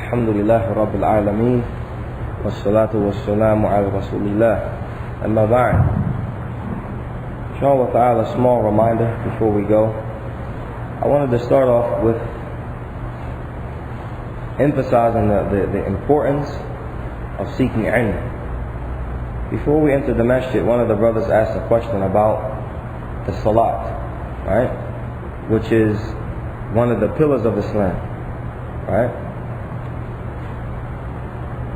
Alhamdulillah Rabbil Alameen. Wassalatu wassalamu ala Rasulillah. Amma ba'd. Inshallah ta'ala, a small reminder before we go. I wanted to start off with emphasizing the importance of seeking ilm. Before we entered the masjid, one of the brothers asked a question about the salat, right? Which is one of the pillars of Islam, right?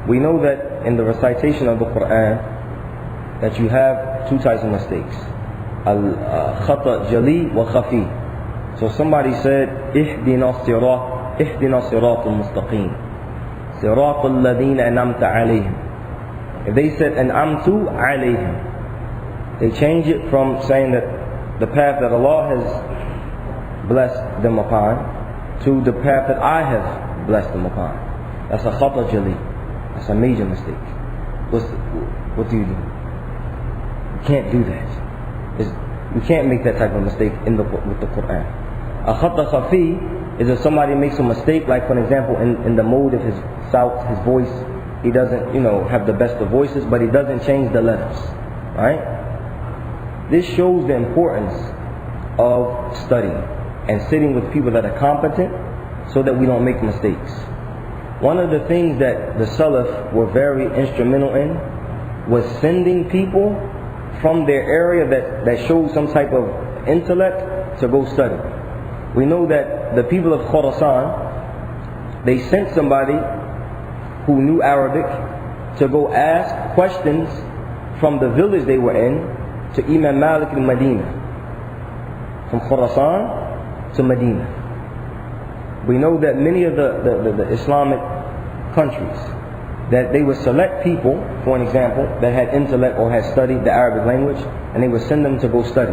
We know that in the recitation of the Quran that you have two types of mistakes, al-khata jali wa khafi. So somebody said, ihdina siratul mustaqim, siratul ladina an'amta alayhim. If they said an'amtu alayhim, they change it from saying that the path that Allah has blessed them upon to the path that I have blessed them upon. That's a khata jali. That's a major mistake. What do? You can't do that. You can't make that type of mistake with the Quran. A khata khafi is if somebody makes a mistake, like for example in the mode of his voice, he doesn't have the best of voices, but he doesn't change the letters, right? This shows the importance of studying and sitting with people that are competent so that we don't make mistakes. One of the things that the Salaf were very instrumental in was sending people from their area that showed some type of intellect to go study. We know that the people of Khurasan, they sent somebody who knew Arabic to go ask questions from the village they were in to Imam Malik in Medina. From Khurasan to Medina. We know that many of the Islamic countries, that they would select people, for an example, that had intellect or had studied the Arabic language, and they would send them to go study.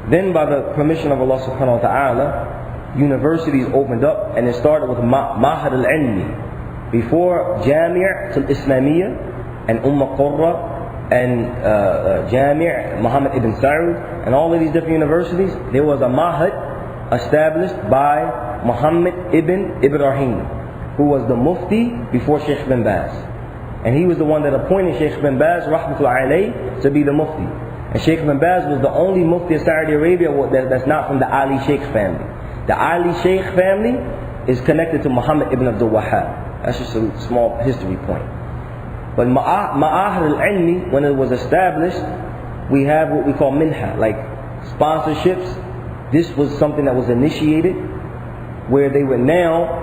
Then by the permission of Allah subhanahu wa ta'ala, universities opened up, and it started with Mahad al-Ilmi. Before Jami' al-Islamiyya and Qurra and Jami' Muhammad ibn Saud and all of these different universities, there was a Mahad established by Muhammad ibn Ibrahim, who was the Mufti before Sheikh bin Baz. And he was the one that appointed Sheikh bin Baz, rahmatullahi alayhi, to be the Mufti. And Sheikh bin Baz was the only Mufti of Saudi Arabia that's not from the Ali Sheikh family. The Ali Sheikh family is connected to Muhammad ibn Abdul Wahhab. That's just a small history point. But Ma'ahad al-Ilmi, when it was established, we have what we call minha, like sponsorships. This was something that was initiated, where they were now,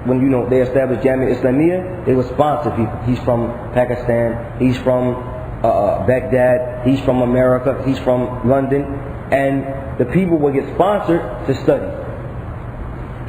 when they established Jami' Islamiyya, they would sponsor people. He's from Pakistan, he's from Baghdad, he's from America, he's from London, and the people would get sponsored to study.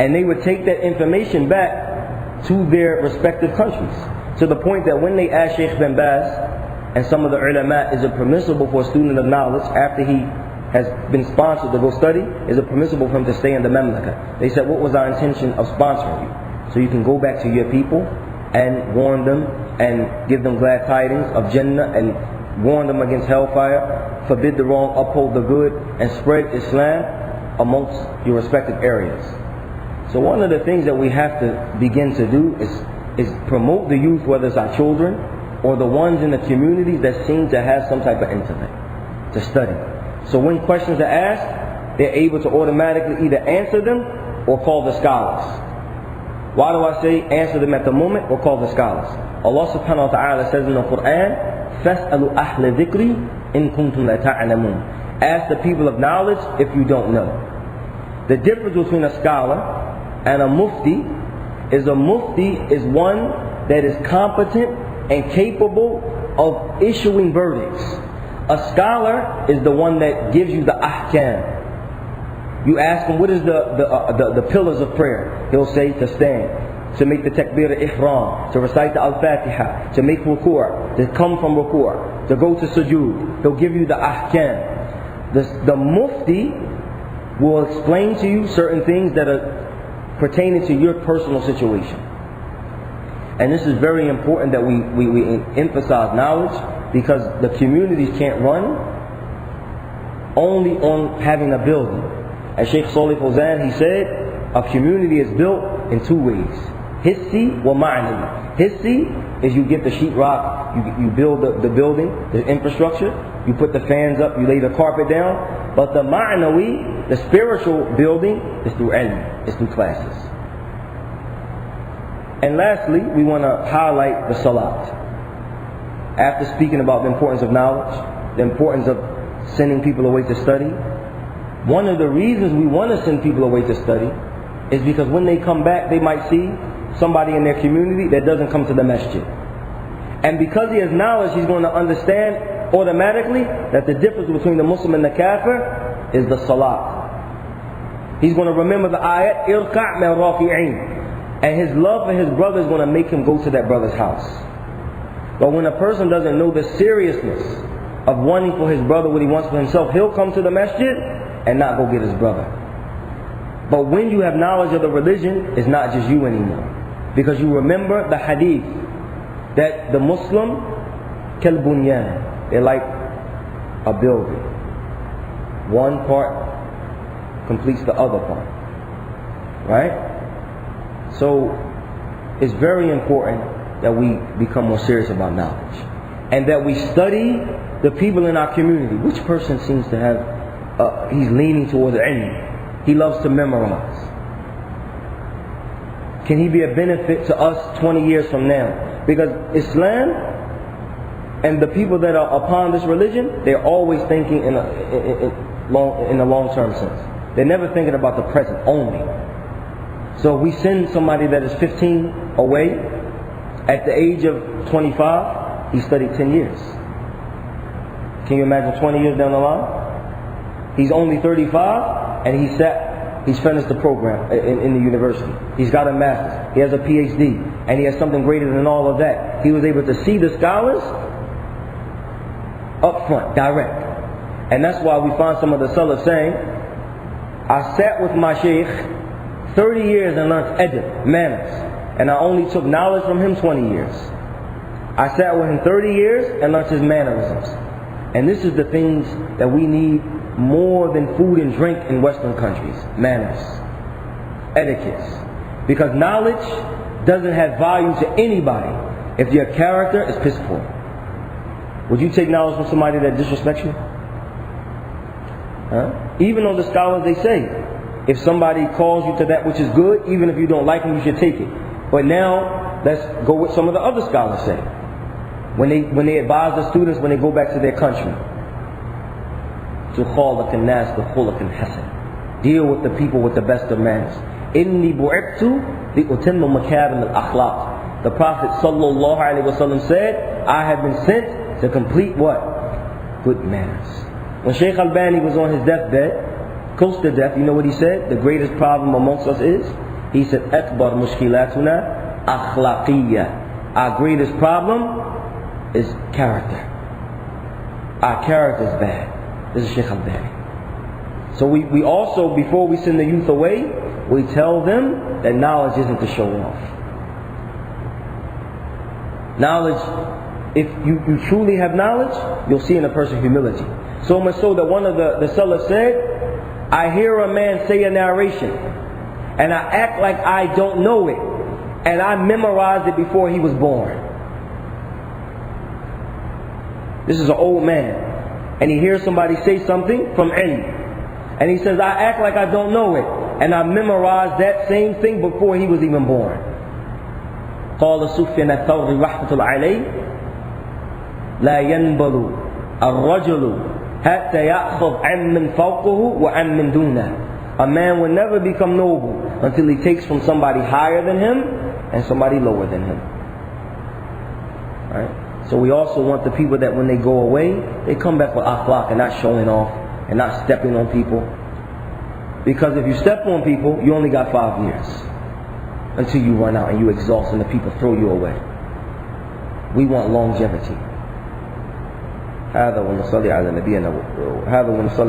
And they would take that information back to their respective countries, to the point that when they asked Sheikh bin Baz and some of the ulama, is it permissible for a student of knowledge after he has been sponsored to go study, is it permissible for him to stay in the Mamlaka? They said, what was our intention of sponsoring you? So you can go back to your people and warn them and give them glad tidings of Jannah and warn them against hellfire, forbid the wrong, uphold the good, and spread Islam amongst your respective areas. So one of the things that we have to begin to do is promote the youth, whether it's our children or the ones in the communities that seem to have some type of intellect, to study. So when questions are asked, they're able to automatically either answer them or call the scholars. Why do I say answer them at the moment or call the scholars? Allah subhanahu wa ta'ala says in the Quran, فَاسْأَلُوا أَهْلَ ذِكْرِ إِن كُنْتُمْ لَا تَعْلَمُونَ. Ask the people of knowledge if you don't know. The difference between a scholar and a mufti is one that is competent and capable of issuing verdicts. A scholar is the one that gives you the ahkam. You ask him, what is the pillars of prayer? He'll say to stand, to make the takbir al-ihram, to recite the al-fatiha, to make ruku', to come from ruku', to go to sujood. He'll give you the ahkam. The mufti will explain to you certain things that are pertaining to your personal situation. And this is very important that we emphasize knowledge, because the communities can't run only on having a building. As Sheikh Salih Fawzan, he said, a community is built in two ways. Hissi wa ma'nawi. Hissi is you get the sheetrock, you build the building, the infrastructure, you put the fans up, you lay the carpet down. But the ma'nawi, the spiritual building, is through ilm, it's through classes. And lastly, we want to highlight the salat. After speaking about the importance of knowledge, the importance of sending people away to study, one of the reasons we want to send people away to study is because when they come back, they might see somebody in their community that doesn't come to the masjid. And because he has knowledge, he's going to understand automatically that the difference between the Muslim and the kafir is the salat. He's going to remember the ayat, irka' min rafi'in. And his love for his brother is going to make him go to that brother's house. But when a person doesn't know the seriousness of wanting for his brother what he wants for himself, he'll come to the masjid and not go get his brother. But when you have knowledge of the religion, it's not just you anymore. Because you remember the hadith that the Muslim, kal bunyan, they're like a building. One part completes the other part. Right? So it's very important that we become more serious about knowledge. And that we study the people in our community. Which person seems to have, he's leaning towards ilm. He loves to memorize. Can he be a benefit to us 20 years from now? Because Islam and the people that are upon this religion, they're always thinking in a long-term sense. They're never thinking about the present only. So if we send somebody that is 15 away, at the age of 25, he studied 10 years. Can you imagine 20 years down the line? He's only 35 and he's finished the program in the university. He's got a master's, he has a PhD, and he has something greater than all of that. He was able to see the scholars up front, direct. And that's why we find some of the Salaf saying, I sat with my Shaykh 30 years and learned adab, manners. And I only took knowledge from him 20 years. I sat with him 30 years and learned his mannerisms. And this is the things that we need more than food and drink in Western countries. Manners. Etiquettes. Because knowledge doesn't have value to anybody if your character is piss poor. Would you take knowledge from somebody that disrespects you? Even though the scholars, they say, if somebody calls you to that which is good, even if you don't like him, you should take it. But now, let's go with some of the other scholars say. When they advise the students when they go back to their country. To خَالَقَ النَّاسِ بِخُلَقٍ حَسَنٍ. Deal with the people with the best of manners. إِنِّي بُعِبْتُ لِأُتِمَّ مَكَارِمَ الْأَخْلَاقِ. The Prophet ﷺ said, I have been sent to complete what? Good manners. When Shaykh Albani was on his deathbed, close to death, you know what he said? The greatest problem amongst us is? He said, أكبر مشكلاتنا أخلاقية. Our greatest problem is character. Our character is bad. This is Shaykh Albani. So we also, before we send the youth away, we tell them that knowledge isn't to show off. Knowledge, if you truly have knowledge, you'll see in a person humility. So much so that one of the Salaf said, I hear a man say a narration, and I act like I don't know it, and I memorized it before he was born. This is an old man, and he hears somebody say something from ilm, and he says, I act like I don't know it, and I memorized that same thing before he was even born. قال سفيان الثوري رحمة الله عليه لا ينبغي الرجل حتى يأخذ عمن فوقه وعمن دونه. A man will never become noble until he takes from somebody higher than him and somebody lower than him. Right? So we also want the people that when they go away, they come back with akhlaq and not showing off and not stepping on people. Because if you step on people, you only got 5 years until you run out and you exhaust and the people throw you away. We want longevity. هذا ونصلي على نبينا هذا ونصلي